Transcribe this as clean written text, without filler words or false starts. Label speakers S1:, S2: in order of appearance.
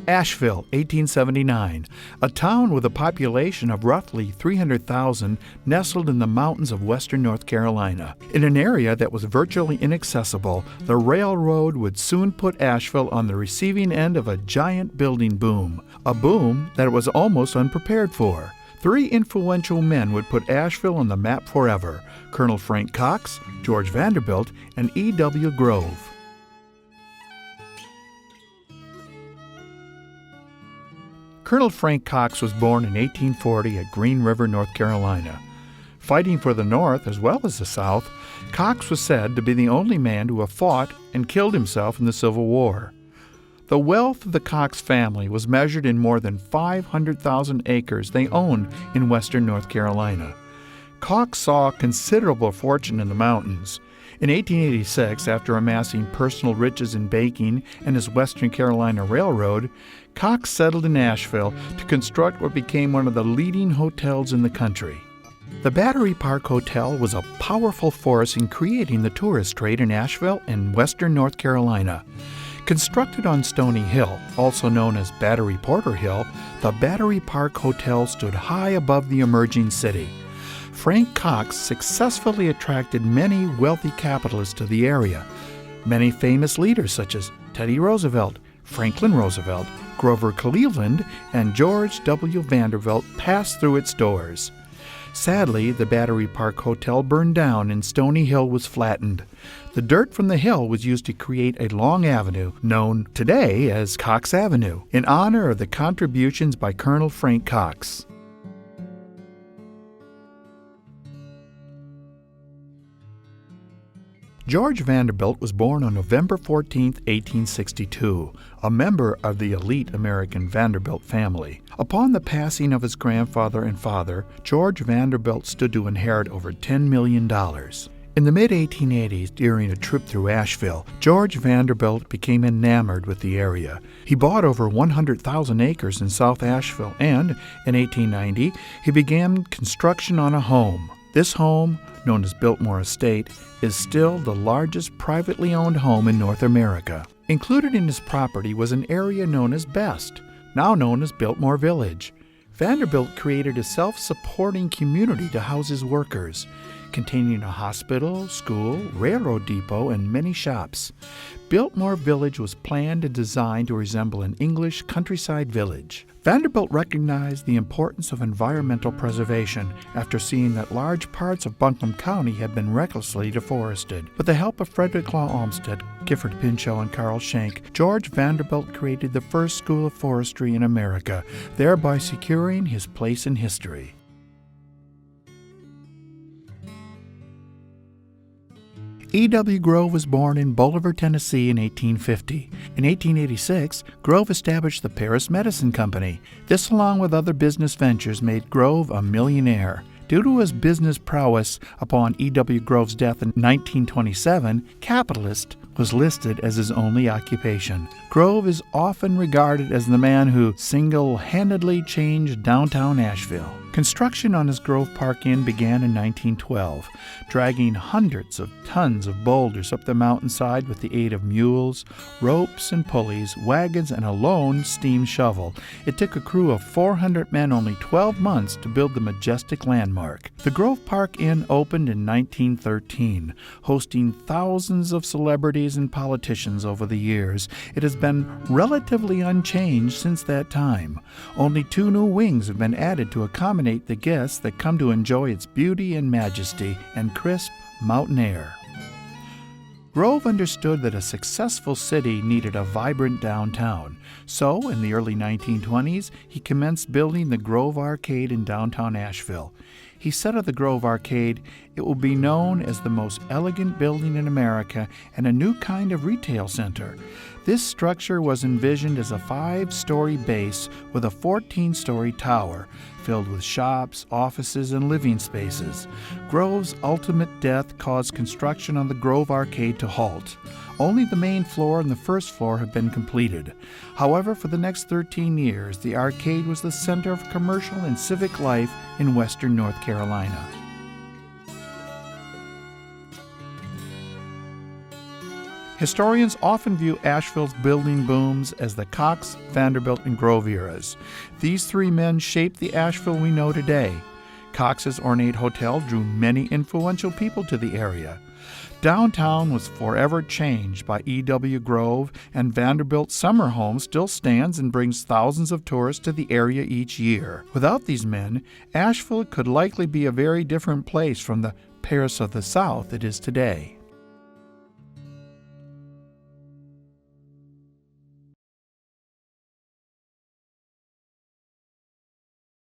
S1: Asheville, 1879, a town with a population of roughly 300,000 nestled in the mountains of western North Carolina. In an area that was virtually inaccessible, the railroad would soon put Asheville on the receiving end of a giant building boom, a boom that it was almost unprepared for. Three influential men would put Asheville on the map forever: Colonel Frank Coxe, George Vanderbilt, and E.W. Grove. Colonel Frank Coxe was born in 1840 at Green River, North Carolina. Fighting for the North as well as the South, Coxe was said to be the only man to have fought and killed himself in the Civil War. The wealth of the Coxe family was measured in more than 500,000 acres they owned in western North Carolina. Coxe saw a considerable fortune in the mountains. In 1886, after amassing personal riches in baking and his Western Carolina Railroad, Coxe settled in Asheville to construct what became one of the leading hotels in the country. The Battery Park Hotel was a powerful force in creating the tourist trade in Asheville and western North Carolina. Constructed on Stony Hill, also known as Battery Porter Hill, the Battery Park Hotel stood high above the emerging city. Frank Coxe successfully attracted many wealthy capitalists to the area. Many famous leaders such as Teddy Roosevelt, Franklin Roosevelt, Grover Cleveland, and George W. Vanderbilt passed through its doors. Sadly, the Battery Park Hotel burned down and Stony Hill was flattened. The dirt from the hill was used to create a long avenue known today as Coxe Avenue, in honor of the contributions by Colonel Frank Coxe. George Vanderbilt was born on November 14, 1862, a member of the elite American Vanderbilt family. Upon the passing of his grandfather and father, George Vanderbilt stood to inherit over $10 million. In the mid-1880s, during a trip through Asheville, George Vanderbilt became enamored with the area. He bought over 100,000 acres in South Asheville and, in 1890, he began construction on a home. This home, known as Biltmore Estate, is still the largest privately owned home in North America. Included in his property was an area known as Best, now known as Biltmore Village. Vanderbilt created a self-supporting community to house his workers, containing a hospital, school, railroad depot, and many shops. Biltmore Village was planned and designed to resemble an English countryside village. Vanderbilt recognized the importance of environmental preservation after seeing that large parts of Buncombe County had been recklessly deforested. With the help of Frederick Law Olmsted, Gifford Pinchot, and Carl Schenck, George Vanderbilt created the first school of forestry in America, thereby securing his place in history. E.W. Grove was born in Bolivar, Tennessee in 1850. In 1886, Grove established the Paris Medicine Company. This, along with other business ventures, made Grove a millionaire. Due to his business prowess upon E.W. Grove's death in 1927, capitalist was listed as his only occupation. Grove is often regarded as the man who single-handedly changed downtown Asheville. Construction on his Grove Park Inn began in 1912, dragging hundreds of tons of boulders up the mountainside with the aid of mules, ropes and pulleys, wagons, and a lone steam shovel. It took a crew of 400 men only 12 months to build the majestic landmark. The Grove Park Inn opened in 1913, hosting thousands of celebrities and politicians over the years. It has been relatively unchanged since that time. Only 2 new wings have been added to accommodate the guests that come to enjoy its beauty and majesty and crisp mountain air. Grove understood that a successful city needed a vibrant downtown. So, in the early 1920s, he commenced building the Grove Arcade in downtown Asheville. He said of the Grove Arcade, "It will be known as the most elegant building in America and a new kind of retail center." This structure was envisioned as a 5-story base with a 14-story tower, filled with shops, offices, and living spaces. Grove's ultimate death caused construction on the Grove Arcade to halt. Only the main floor and the first floor have been completed. However, for the next 13 years, the arcade was the center of commercial and civic life in western North Carolina. Historians often view Asheville's building booms as the Coxe, Vanderbilt, and Grove eras. These three men shaped the Asheville we know today. Coxe's ornate hotel drew many influential people to the area. Downtown was forever changed by E.W. Grove, and Vanderbilt's summer home still stands and brings thousands of tourists to the area each year. Without these men, Asheville could likely be a very different place from the Paris of the South it is today.